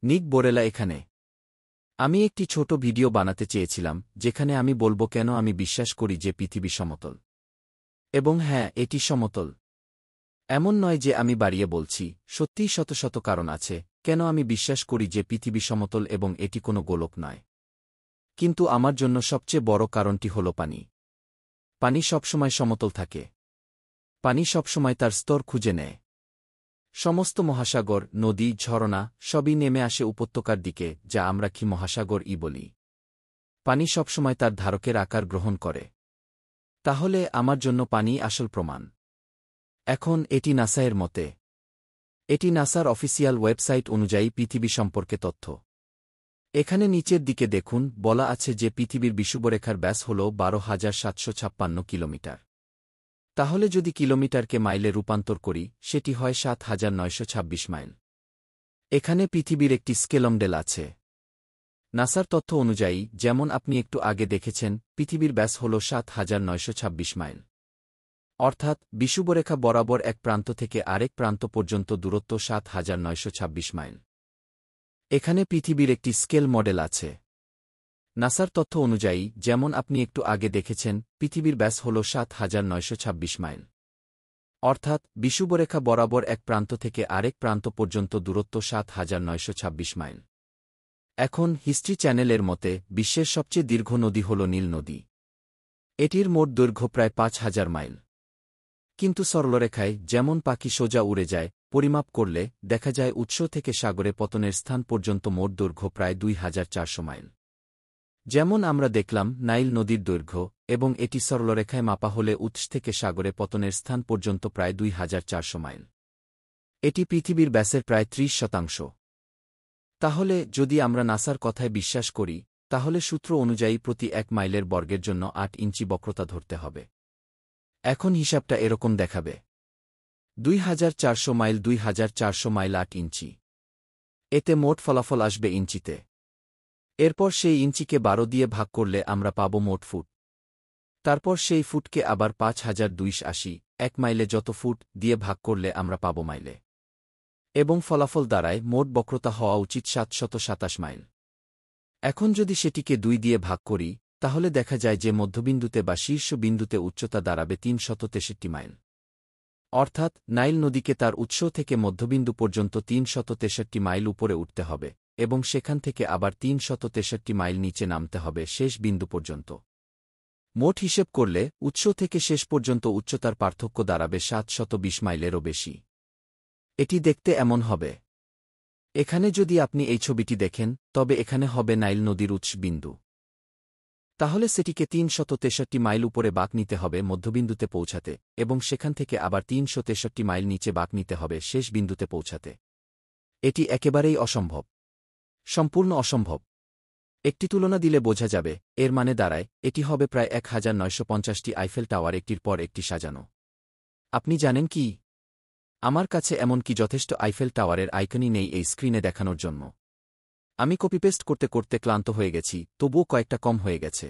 নিক বোরেলা এখানে। আমি একটি ছোট ভিডিও বানাতে চেয়েছিলাম যেখানে আমি বলবো কেন আমি বিশ্বাস করি যে পৃথিবী সমতল। এবং হ্যাঁ, এটি সমতল। এমন নয় যে আমি বাড়িয়ে বলছি, সত্যিই শত শত কারণ আছে কেন আমি বিশ্বাস করি যে পৃথিবী সমতল এবং এটি কোনো গোলক নয়। কিন্তু আমার জন্য সবচেয়ে বড় কারণটি হল পানি। পানি সবসময় সমতল থাকে। পানি সবসময় তার স্তর খুঁজে নেয়। সমস্ত মহাসাগর, নদী, ঝরনা সবই নেমে আসে উপত্যকার দিকে, যা আমরা কি মহাসাগর বলি। পানি সবসময় তার ধারকের আকার গ্রহণ করে। তাহলে আমার জন্য পানি আসল প্রমাণ। এখন এটি নাসায়ের মতে। এটি নাসার অফিসিয়াল ওয়েবসাইট অনুযায়ী পৃথিবী সম্পর্কে তথ্য। এখানে নিচের দিকে দেখুন, বলা আছে যে পৃথিবীর বিষুবরেখার ব্যাস হল 12,756 কিলোমিটার। তাহলে যদি কিলোমিটারকে মাইলে রূপান্তর করি, সেটি হয় 7,926 মাইল। এখানে পৃথিবীর একটি স্কেলমডেল আছে। নাসার তথ্য অনুযায়ী, যেমন আপনি একটু আগে দেখেছেন, পৃথিবীর ব্যাস হল 7,926 মাইল। অর্থাৎ বিষুবরেখা বরাবর এক প্রান্ত থেকে আরেক প্রান্ত পর্যন্ত দূরত্ব 7,926 মাইল। এখানে পৃথিবীর একটি স্কেল মডেল আছে। নাসার তথ্য অনুযায়ী, যেমন আপনি একটু আগে দেখেছেন, পৃথিবীর ব্যাস হল 7,926 মাইল। অর্থাৎ বিষুবরেখা বরাবর এক প্রান্ত থেকে আরেক প্রান্ত পর্যন্ত দূরত্ব 7,926 মাইল। এখন হিস্ট্রি চ্যানেলের মতে বিশ্বের সবচেয়ে দীর্ঘ নদী হল নীল নদী। এটির মোট দৈর্ঘ্য প্রায় 5,000 মাইল। কিন্তু সরলরেখায় যেমন পাখি সোজা উড়ে যায়, পরিমাপ করলে দেখা যায় উৎস থেকে সাগরে পতনের স্থান পর্যন্ত মোট দৈর্ঘ্য প্রায় 2,400 মাইল। যেমন আমরা দেখলাম নাইল নদীর দৈর্ঘ্য, এবং এটি সরলরেখায় মাপা হলে উৎস থেকে সাগরে পতনের স্থান পর্যন্ত প্রায় 2,400 মাইল। এটি পৃথিবীর ব্যাসের প্রায় 30%। তাহলে যদি আমরা নাসার কথায় বিশ্বাস করি, তাহলে সূত্র অনুযায়ী প্রতি 1 মাইলের বর্গের জন্য 8 ইঞ্চি বক্রতা ধরতে হবে। এখন হিসাবটা এরকম দেখাবে: 2,400 মাইল 2,400 মাইল 8 ইঞ্চি। এতে মোট ফলাফল আসবে ইঞ্চিতে। এরপর সেই ইঞ্চিকে 12 দিয়ে ভাগ করলে আমরা পাব মোট ফুট। তারপর সেই ফুটকে আবার 5,280 1 মাইলে যত ফুট দিয়ে ভাগ করলে আমরা পাব মাইলে। এবং ফলাফল দ্বারায় মোট বক্রতা হওয়া উচিত 727 মাইল। এখন যদি সেটিকে 2 দিয়ে ভাগ করি, তাহলে দেখা যায় যে মধ্যবিন্দুতে বা শীর্ষ বিন্দুতে উচ্চতা দাঁড়াবে 363 মাইল। অর্থাৎ নাইল নদীকে তার উৎস থেকে মধ্যবিন্দু পর্যন্ত 363 মাইল উপরে উঠতে হবে, এবং সেখান থেকে আবার 363 মাইল নিচে নামতে হবে শেষ বিন্দু পর্যন্ত। মোট হিসেব করলে উৎস থেকে শেষ পর্যন্ত উচ্চতার পার্থক্য দাঁড়াবে 720 মাইলেরও বেশি। এটি দেখতে এমন হবে। এখানে যদি আপনি এই ছবিটি দেখেন, তবে এখানে হবে নাইল নদীর উৎস বিন্দু। তাহলে সেটিকে 363 মাইল উপরে বাঁক নিতে হবে মধ্যবিন্দুতে পৌঁছাতে, এবং সেখান থেকে আবার 363 মাইল নিচে বাঁক নিতে হবে শেষ বিন্দুতে পৌঁছাতে। এটি একেবারেই অসম্ভব। সম্পূর্ণ অসম্ভব। একটি তুলনা দিলে বোঝা যাবে, এর মানে দাঁড়ায় এটি হবে প্রায় 1,950টি আইফেল টাওয়ার একটির পর একটি সাজানো। আপনি জানেন কি? আমার কাছে এমনকি যথেষ্ট আইফেল টাওয়ারের আইকনই নেই এই স্ক্রিনে দেখানোর জন্য। আমি কপিপেস্ট করতে করতে ক্লান্ত হয়ে গেছি, তবুও কয়েকটা কম হয়ে গেছে।